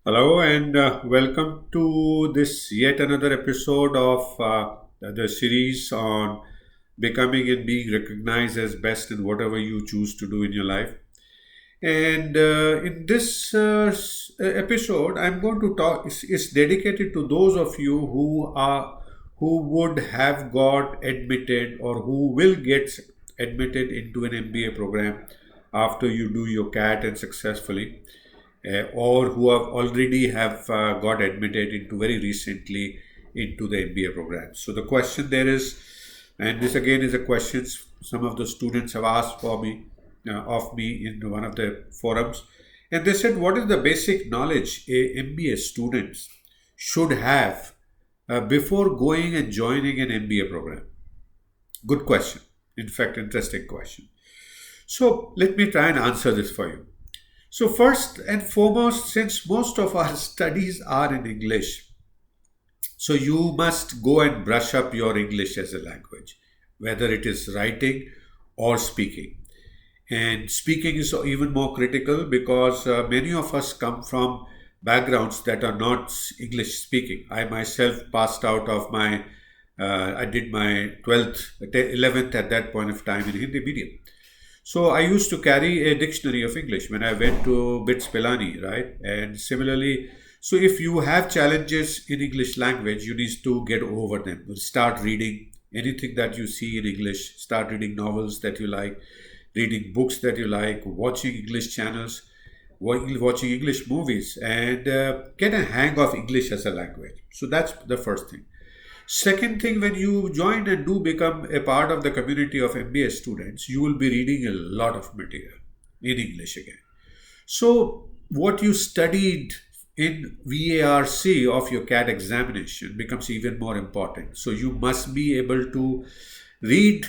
Hello and welcome to this yet another episode of the series on becoming and being recognized as best in whatever you choose to do in your life. And in this episode, I'm going to talk. Is dedicated to those of you who would have got admitted or who will get admitted into an MBA program after you do your CAT and successfully or who have already have got admitted into very recently into the MBA program. So the question there is, and this again is a question some of the students have asked for me of me in one of the forums, and they said, "What is the basic knowledge a MBA student should have before going and joining an MBA program?" Good question. In fact, interesting question. So let me try and answer this for you. So, first and foremost, since most of our studies are in English, so you must go and brush up your English as a language, whether it is writing or speaking. And speaking is even more critical because many of us come from backgrounds that are not English speaking. I myself passed out of I did my 12th, 11th at that point of time in Hindi medium. So I used to carry a dictionary of English when I went to BITS Pilani, right? And similarly, so if you have challenges in English language, you need to get over them. Start reading anything that you see in English. Start reading novels that you like, reading books that you like, watching English channels, watching English movies, and get a hang of English as a language. So that's the first thing. Second thing, when you join and do become a part of the community of MBA students, you will be reading a lot of material in English again. So, what you studied in VARC of your CAT examination becomes even more important. So, you must be able to read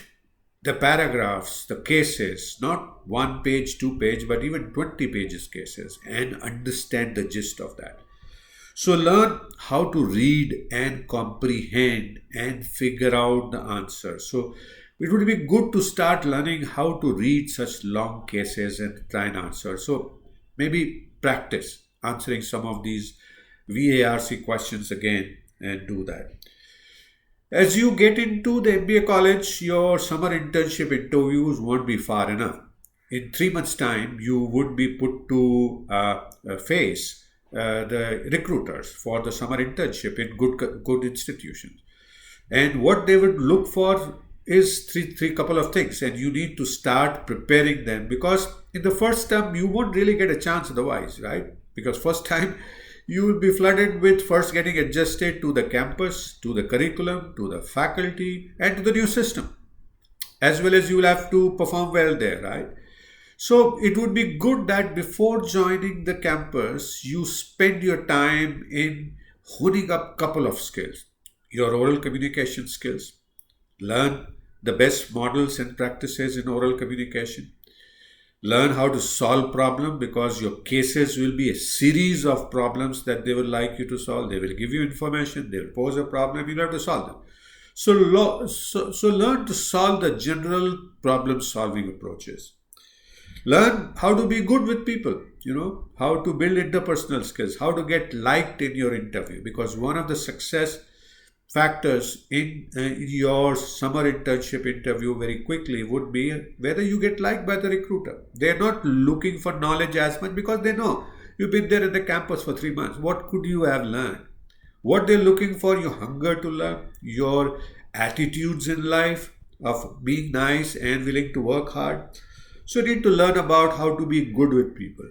the paragraphs, the cases, not one page, two page, but even 20 pages cases, and understand the gist of that. So learn how to read and comprehend and figure out the answer. So it would be good to start learning how to read such long cases and try and answer. So maybe practice answering some of these VARC questions again and do that. As you get into the MBA college, your summer internship interviews won't be far enough. In 3 months' time, you would be put to face the recruiters for the summer internship in good institutions. And what they would look for is three couple of things, and you need to start preparing them because in the first term you won't really get a chance otherwise, right? Because first time you will be flooded with first getting adjusted to the campus, to the curriculum, to the faculty, and to the new system, as well as you will have to perform well there, right? So it would be good that before joining the campus, you spend your time in honing up couple of skills. Your oral communication skills. Learn the best models and practices in oral communication. Learn how to solve problem because your cases will be a series of problems that they would like you to solve. They will give you information, they will pose a problem, you have to solve them. So learn to solve the general problem solving approaches. Learn how to be good with people, how to build interpersonal skills, how to get liked in your interview. Because one of the success factors in your summer internship interview very quickly would be whether you get liked by the recruiter. They're not looking for knowledge as much because they know you've been there in the campus for 3 months. What could you have learned? What they're looking for, your hunger to learn, your attitudes in life of being nice and willing to work hard. So you need to learn about how to be good with people.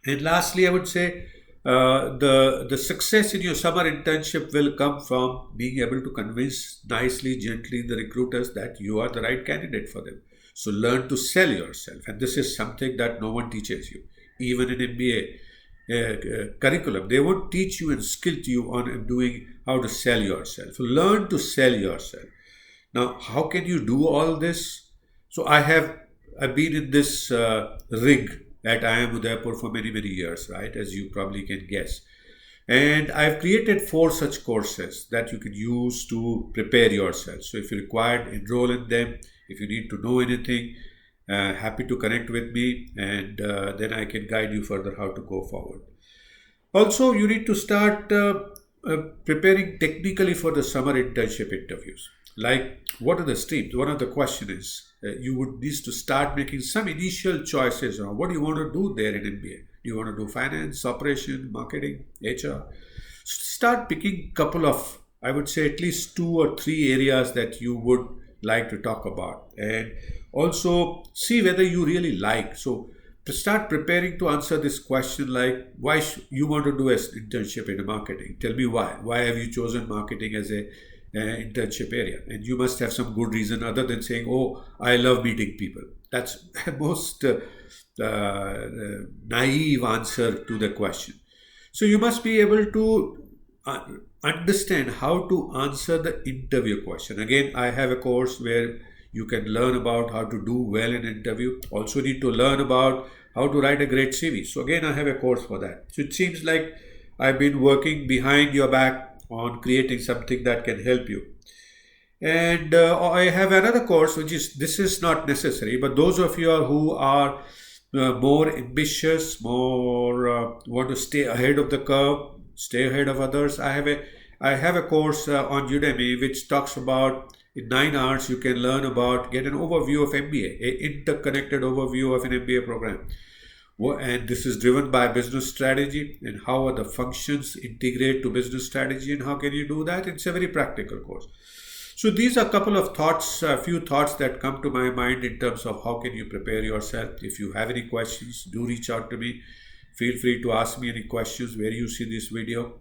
And lastly, I would say the success in your summer internship will come from being able to convince nicely, gently the recruiters that you are the right candidate for them. So learn to sell yourself, and this is something that no one teaches you, even in MBA. Curriculum, they won't teach you and skill you on doing how to sell yourself. So learn to sell yourself. Now, how can you do all this? So I've been in this rig at IIM Udaipur for many, many years, right? As you probably can guess. And I've created 4 such courses that you can use to prepare yourself. So if you require, enroll in them. If you need to know anything, happy to connect with me, and then I can guide you further how to go forward. Also, you need to start preparing technically for the summer internship interviews. Like, what are the streams? One of the question is you would need to start making some initial choices on what do you want to do there in MBA. Do you want to do finance, operation, marketing, HR? Start picking couple of, I would say, at least two or three areas that you would like to talk about, and also see whether you really like. So to start preparing to answer this question, like why you want to do an internship in marketing, tell me why have you chosen marketing as a internship area, and you must have some good reason other than saying, oh, I love meeting people. That's the most naive answer to the question. So you must be able to uh, understand how to answer the interview question. Again, I have a course where you can learn about how to do well in interview. Also need to learn about how to write a great CV. So again, I have a course for that. So it seems like I've been working behind your back on creating something that can help you. And I have another course which is, this is not necessary, but those of you who are more ambitious, more want to stay ahead of the curve, stay ahead of others. I have a course on Udemy which talks about, in 9 hours you can learn about, get an overview of MBA, interconnected overview of an MBA program. And this is driven by business strategy and how are the functions integrate to business strategy and how can you do that. It's a very practical course. So these are a couple of thoughts, a few thoughts that come to my mind in terms of how can you prepare yourself. If you have any questions, do reach out to me. Feel free to ask me any questions where you see this video,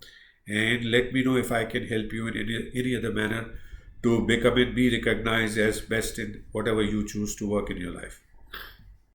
and let me know if I can help you in any other manner to become and be recognized as best in whatever you choose to work in your life.